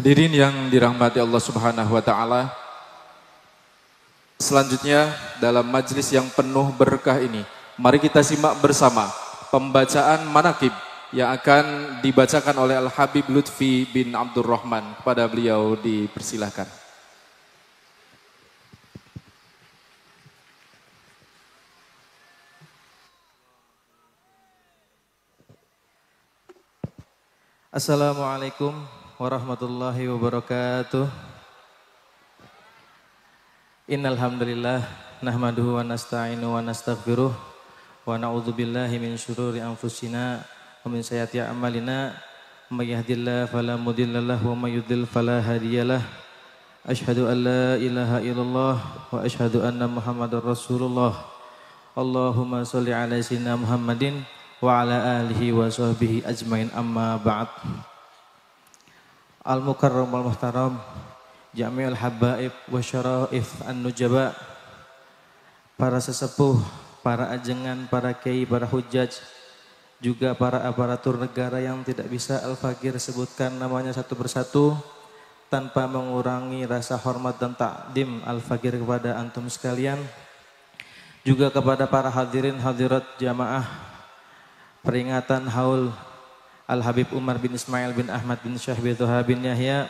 Hadirin yang dirahmati Allah Subhanahu wa taala. Selanjutnya dalam majlis yang penuh berkah ini, mari kita simak bersama pembacaan manaqib yang akan dibacakan oleh Al-Habib Lutfi bin Abdurrahman. Kepada beliau dipersilahkan. Assalamualaikum warahmatullahi wabarakatuh. Innal hamdalillah nahmaduhu wa nasta'inu wa nastaghfiruh wa na'udzubillahi min syururi anfusina wa min sayyiati a'malina may yahdihillahu fala mudhillalah wa may yudhlil fala hadiyalah. Asyhadu an la ilaha illallah wa asyhadu anna Muhammadar Rasulullah. Allahumma shalli ala sayyidina Muhammadin wa ala alihi wa sahbihi ajmain, amma ba'd. Al-Mukarram wal-Muhtaram, Jami'ul Habaib wa Syaraif An-Nujaba, para sesepuh, para ajengan, para kiai, para hujaj, juga para aparatur negara yang tidak bisa Al-Faqir sebutkan namanya satu persatu tanpa mengurangi rasa hormat dan takdim Al-Faqir kepada antum sekalian, juga kepada para hadirin hadirat jamaah peringatan haul Al-Habib Umar bin Ismail bin Ahmad bin Syekh bin Toha bin Yahya.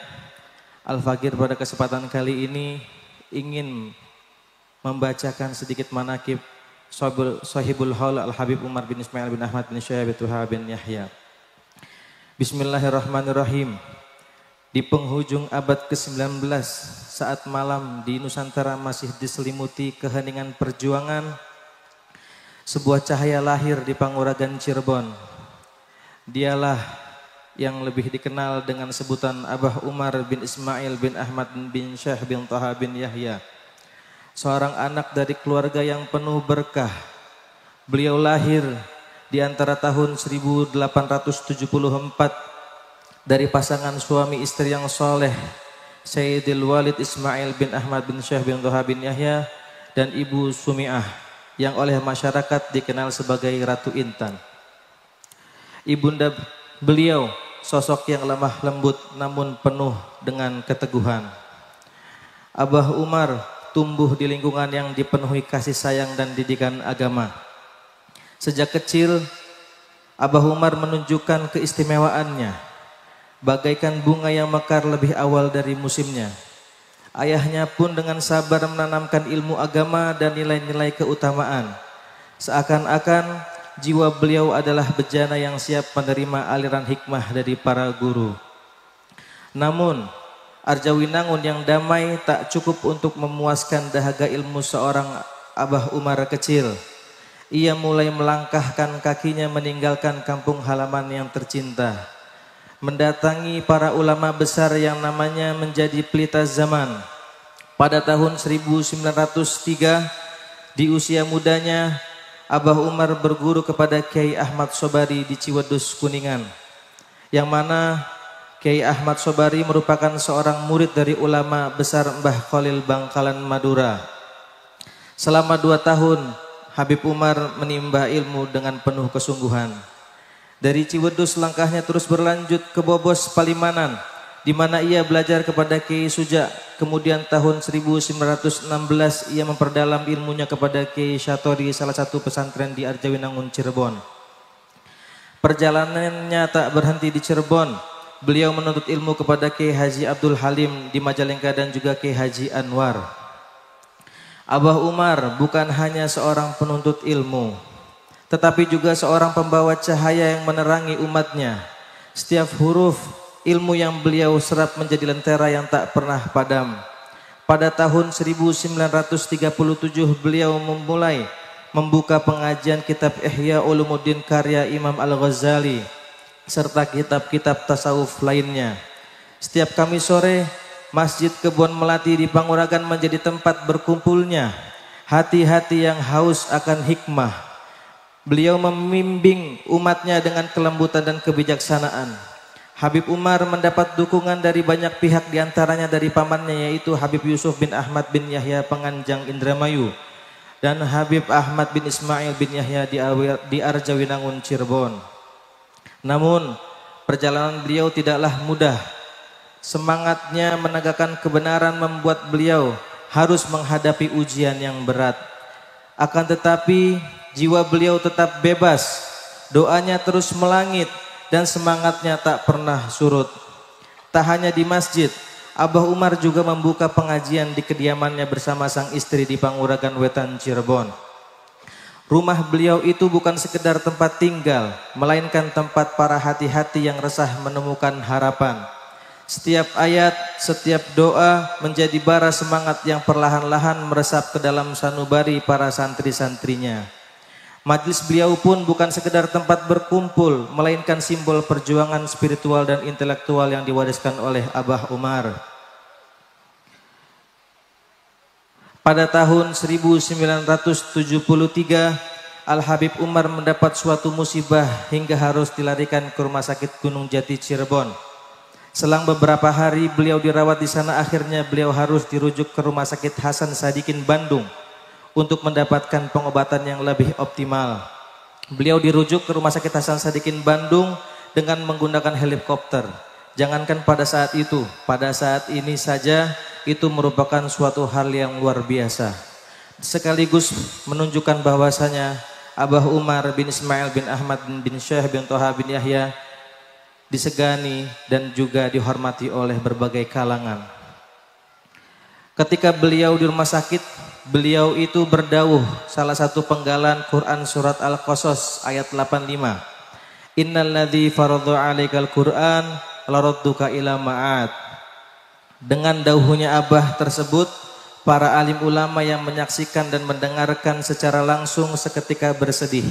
Al-Faqir pada kesempatan kali ini ingin membacakan sedikit manaqib sahibul haul Al-Habib Umar bin Ismail bin Ahmad bin Syekh bin Toha bin Yahya. Bismillahirrahmanirrahim. Di penghujung abad ke-19, saat malam di Nusantara masih diselimuti keheningan perjuangan, sebuah cahaya lahir di Panguragan Cirebon. Dialah yang lebih dikenal dengan sebutan Abah Umar bin Ismail bin Ahmad bin Syekh bin Toha bin Yahya. Seorang anak dari keluarga yang penuh berkah. Beliau lahir di antara tahun 1874 dari pasangan suami istri yang soleh, Sayyidil Walid Ismail bin Ahmad bin Syekh bin Toha bin Yahya dan Ibu Sumi'ah, yang oleh masyarakat dikenal sebagai Ratu Intan. Ibunda beliau sosok yang lemah lembut namun penuh dengan keteguhan. Abah Umar tumbuh di lingkungan yang dipenuhi kasih sayang dan didikan agama. Sejak kecil, Abah Umar menunjukkan keistimewaannya, bagaikan bunga yang mekar lebih awal dari musimnya. Ayahnya pun dengan sabar menanamkan ilmu agama dan nilai-nilai keutamaan. Seakan-akan jiwa beliau adalah bejana yang siap menerima aliran hikmah dari para guru. Namun, Arjawinangun yang damai tak cukup untuk memuaskan dahaga ilmu seorang Abah Umar kecil. Ia mulai melangkahkan kakinya meninggalkan kampung halaman yang tercinta, mendatangi para ulama besar yang namanya menjadi pelita zaman. Pada tahun 1903, di usia mudanya, Abah Umar berguru kepada Kiai Ahmad Sobari di Ciwedus, Kuningan, yang mana Kiai Ahmad Sobari merupakan seorang murid dari ulama besar Mbah Khalil Bangkalan Madura. Selama 2 tahun, Habib Umar menimba ilmu dengan penuh kesungguhan. Dari Ciwedus langkahnya terus berlanjut ke Bobos, Palimanan, di mana ia belajar kepada Kiai Suja. Kemudian tahun 1916 ia memperdalam ilmunya kepada Kiai Syatori, salah satu pesantren di Arjawinangun, Cirebon. Perjalanannya tak berhenti di Cirebon. Beliau menuntut ilmu kepada Kiai Haji Abdul Halim di Majalengka dan juga Kiai Haji Anwar. Abah Umar bukan hanya seorang penuntut ilmu, tetapi juga seorang pembawa cahaya yang menerangi umatnya. Setiap huruf ilmu yang beliau serap menjadi lentera yang tak pernah padam. Pada tahun 1937 beliau memulai membuka pengajian kitab Ihya Ulumuddin karya Imam Al-Ghazali serta kitab-kitab tasawuf lainnya. Setiap Kamis sore, Masjid Kebon Melati di Panguragan menjadi tempat berkumpulnya hati-hati yang haus akan hikmah. Beliau membimbing umatnya dengan kelembutan dan kebijaksanaan. Habib Umar mendapat dukungan dari banyak pihak, diantaranya dari pamannya yaitu Habib Yusuf bin Ahmad bin Yahya Penganjang Indramayu dan Habib Ahmad bin Ismail bin Yahya di Arjawinangun, Cirebon. Namun perjalanan beliau tidaklah mudah. Semangatnya menegakkan kebenaran membuat beliau harus menghadapi ujian yang berat. Akan tetapi jiwa beliau tetap bebas, doanya terus melangit dan semangatnya tak pernah surut. Tak hanya di masjid, Abah Umar juga membuka pengajian di kediamannya bersama sang istri di Panguragan Wetan, Cirebon. Rumah beliau itu bukan sekedar tempat tinggal, melainkan tempat para hati-hati yang resah menemukan harapan. Setiap ayat, setiap doa menjadi bara semangat yang perlahan-lahan meresap ke dalam sanubari para santri-santrinya. Majlis beliau pun bukan sekedar tempat berkumpul, melainkan simbol perjuangan spiritual dan intelektual yang diwariskan oleh Abah Umar. Pada tahun 1973, Al-Habib Umar mendapat suatu musibah hingga harus dilarikan ke Rumah Sakit Gunung Jati, Cirebon. Selang beberapa hari beliau dirawat di sana, akhirnya beliau harus dirujuk ke Rumah Sakit Hasan Sadikin, Bandung untuk mendapatkan pengobatan yang lebih optimal. Beliau dirujuk ke Rumah Sakit Hasan Sadikin, Bandung dengan menggunakan helikopter. Jangankan pada saat itu, pada saat ini saja itu merupakan suatu hal yang luar biasa. Sekaligus menunjukkan bahwasanya Abah Umar bin Ismail bin Ahmad bin Syekh bin Toha bin Yahya disegani dan juga dihormati oleh berbagai kalangan. Ketika beliau di rumah sakit, beliau itu berdawuh salah satu penggalan Quran surat Al-Qasas ayat 85. Innalladzi faradha 'alaikal Qur'an laradduka ila ma'ad. Dengan dauhnya Abah tersebut, para alim ulama yang menyaksikan dan mendengarkan secara langsung seketika bersedih.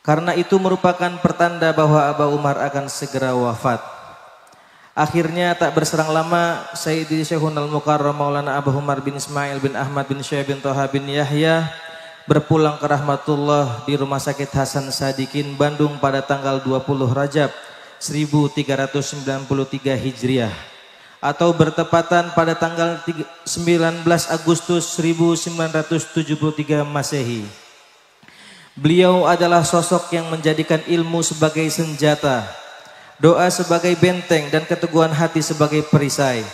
Karena itu merupakan pertanda bahwa Abah Umar akan segera wafat. Akhirnya tak berserang lama, Sayyidi Syekhun Al-Mukarram Maulana Abah Umar bin Ismail bin Ahmad bin Syekh bin Toha bin Yahya berpulang ke rahmatullah di Rumah Sakit Hasan Sadikin, Bandung pada tanggal 20 Rajab 1393 Hijriah atau bertepatan pada tanggal 19 Agustus 1973 Masehi. Beliau adalah sosok yang menjadikan ilmu sebagai senjata, doa sebagai benteng, dan keteguhan hati sebagai perisai.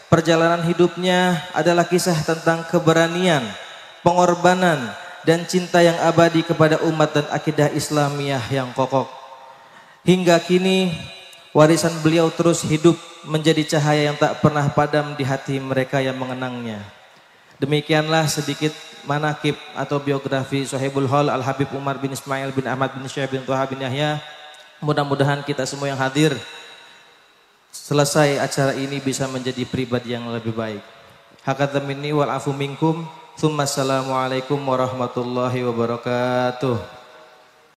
Perjalanan hidupnya adalah kisah tentang keberanian, pengorbanan, dan cinta yang abadi kepada umat dan akidah Islamiyah yang kokoh. Hingga kini warisan beliau terus hidup menjadi cahaya yang tak pernah padam di hati mereka yang mengenangnya. Demikianlah sedikit manakib atau biografi Sohibul Hal Al-Habib Umar bin Ismail bin Ahmad bin Syekh bin Toha bin Yahya. Mudah-mudahan kita semua yang hadir selesai acara ini bisa menjadi pribadi yang lebih baik. Hakadha minni wal afu minkum. Tsumma assalamualaikum warahmatullahi wabarakatuh.